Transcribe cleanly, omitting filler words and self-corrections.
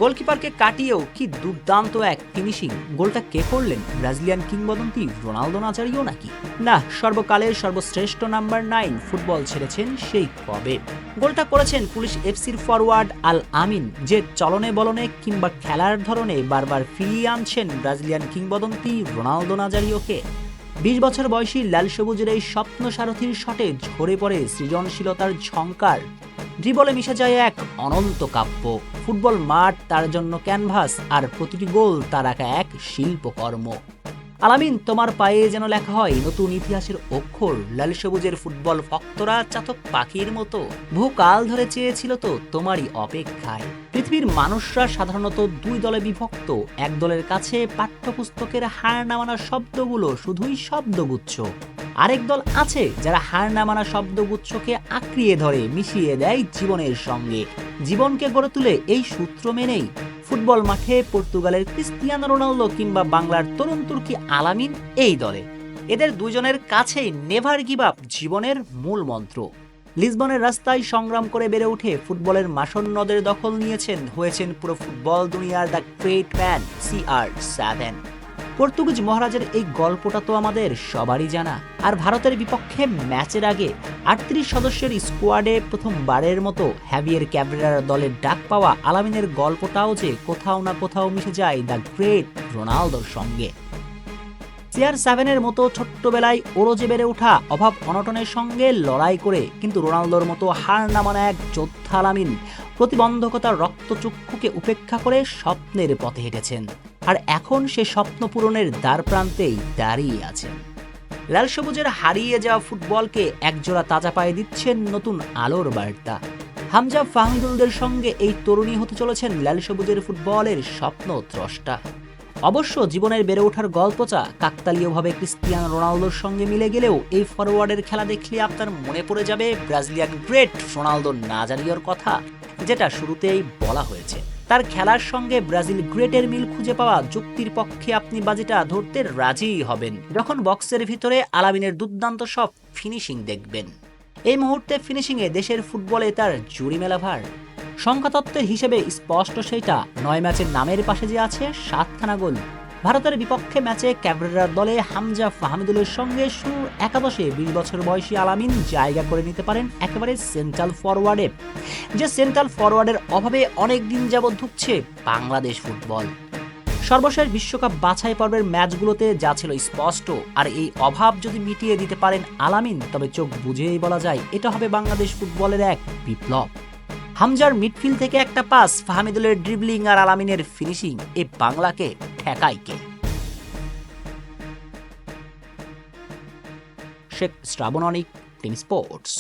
গোলকিপারকে কাটিয়েও কি দুর্দান্ত এক ফিনিশিং। গোলটা কে করলেন? ব্রাজিলিয়ান কিংবদন্তি রোনালদো নাজারিও নাকি? না, সর্বকালের সর্বশ্রেষ্ঠ নাম্বার 9 ফুটবল ছেড়েছেন সেই কবে। গোলটা করেছেন পুলিশ এফসির ফরওয়ার্ড আল আমিন, যে চলনে বলনে কিংবা খেলার ধরনে বারবার ফিরিয়ে আনছেন ব্রাজিলিয়ান কিংবদন্তি রোনালদো নাজারিওকে। 20 বছর বয়সী লাল সবুজের এই স্বপ্ন সারথীর শটে ঝরে পড়ে সৃজনশীলতার ঝংকার। ড্রিবলে মিশে যায় এক অনন্ত কাব্য। ফুটবল মাঠ তার জন্য ক্যানভাস, আর প্রতিটি গোল তার একা এক শিল্পকর্ম। আলামিন, তোমার পায়ে যেন লেখা হয় নতুন ইতিহাসের অক্ষর। লাল সবুজের ফুটবল ভক্তরা চাতক পাখির মতো বহুকাল ধরে চেয়েছিল তো তোমারই অপেক্ষায়। পৃথিবীর মানুষরা সাধারণত দুই দলে বিভক্ত। এক দলের কাছে পাঠ্যপুস্তকের হার না মানা শব্দগুলো শুধুই শব্দগুচ্ছ। আরেক দল আছে যারা হার না মানা শব্দগুচ্ছকে আঁকড়িয়ে ধরে মিশিয়ে দেয় জীবনের সঙ্গে। জীবনকে গড়ে তুলে এই সূত্র মেনেই ফুটবল মাঠে পর্তুগালের ক্রিস্টিয়ানো রোনালদো কিংবা বাংলার তরুণ তুর্কি আলামিন এই দলে। এদের দুজনের কাছেই নেভার গিভ আপ জীবনের মূল মন্ত্র। লিসবনের রাস্তায় সংগ্রাম করে বেড়ে উঠে ফুটবলের মাসন্নদের দখল নিয়েছেন, হয়েছেন পুরো ফুটবল দুনিয়ার the great man CR7। Portuguese মহারাজের এই গল্পটা তো আমাদের সবারই জানা। আর ভারতের বিপক্ষে ম্যাচের আগে 38 সদস্যের স্কোয়াডে প্রথমবারের মতো হ্যাভিয়ের ক্যাব্রেরার দলের ডাক পাওয়া আলামিনের গল্পটাও যে কোথাও না কোথাও মিশে যায় দ্য গ্রেট রোনালদোর সঙ্গে। CR7-এর মতো ছোট্টবেলায় ওরজে বেড়ে ওঠা, অভাব অনটনের সঙ্গে লড়াই করে কিন্তু রোনালদোর মতো হার না মানা এক যোদ্ধা আলামিন প্রতিবন্ধকতার রক্তচক্ষুকে উপেক্ষা করে স্বপ্নের পথে হেঁটেছেন। আর এখন সে স্বপ্ন পূরণের দ্বার প্রান্তেই দাঁড়িয়ে আছেন। লাল সবুজের হারিয়ে যাওয়া ফুটবলকে একজোড়া তাজা পায়ে দিচ্ছেন নতুন আলোর বার্তা। হামজা ফাহমিদুলদের সঙ্গে এই তরুণী হতে চলেছেন লাল সবুজের ফুটবলের স্বপ্ন দ্রষ্টা। অবশ্য জীবনের বেড়ে ওঠার গল্পটা কাকতালীয়ভাবে ক্রিস্টিয়ানো রোনালদোর সঙ্গে মিলে গেলেও এই ফরওয়ার্ডের খেলা দেখলে আপনার মনে পড়ে যাবে ব্রাজিলিয়ান গ্রেট রোনালদো নাজারিওর কথা, যেটা শুরুতেই বলা হয়েছে। তার খেলার সঙ্গে ব্রাজিল গ্রেটের মিল খুঁজে পাওয়া যুক্তির পক্ষে আপনি বাজিটা ধরতে রাজিই হবেন যখন বক্সের ভিতরে আলামিনের দুর্দান্ত সব ফিনিশিং দেখবেন। এই মুহূর্তে ফিনিশিংয়ে দেশের ফুটবলে তার জুড়ি মেলা ভার। সংখ্যাতত্ত্বের হিসেবে স্পষ্ট সেইটা, 9 ম্যাচের নামের পাশে যে আছে 7খানা গোল। ভারতের বিপক্ষে ম্যাচে ক্যাব্রেরার দলে হামজা ফাহমিদুলের সঙ্গে শুরুর একাদশে 20 বছর বয়সী আলামিন জায়গা করে নিতে পারেন একেবারে সেন্ট্রাল ফরওয়ার্ডে, যে সেন্ট্রাল ফরওয়ার্ডের অভাবে অনেক দিন যাবৎ ধুঁকছে বাংলাদেশ ফুটবল। সর্বশেষ বিশ্বকাপ বাছাই পর্বের ম্যাচগুলোতে যা ছিল স্পষ্ট, আর এই অভাব যদি মিটিয়ে দিতে পারেন আলামিন, তবে চোখ বুঝেই বলা যায় এটা হবে বাংলাদেশ ফুটবলের এক বিপ্লব। হামজার মিডফিল্ড থেকে একটা পাস, ফাহমিদুলের ড্রিবলিং আর আলামিনের ফিনিশিং, এ বাংলাকে ঠেকায় কে? শেখ শ্রাবণ অনিক, টিম স্পোর্টস।